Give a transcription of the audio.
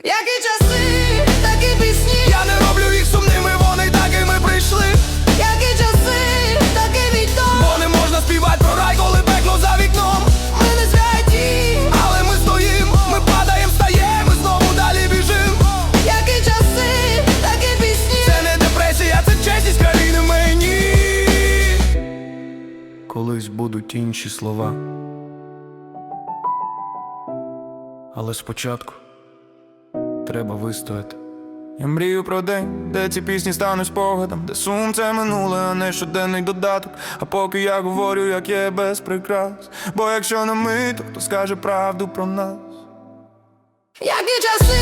Які часи, такі пісні. Я не роблю їх сумними, вони такими прийшли. Які часи, такий відток. Бо не можна співати про рай, коли пекло за вікном. Ми не святі, Але ми стоїм, ми падаєм, встаєм, і знову далі біжим. які часи, такі пісні. Це не депресія, це чесність країни мені. Колись будуть інші слова, але спочатку треба вистояти. Я мрію про день, де ці пісні стануть спогадом, де сум це минуле, а не щоденний додаток. А поки я говорю, як є без прикрас, бо якщо не ми, то хто скаже правду про нас? Які часи,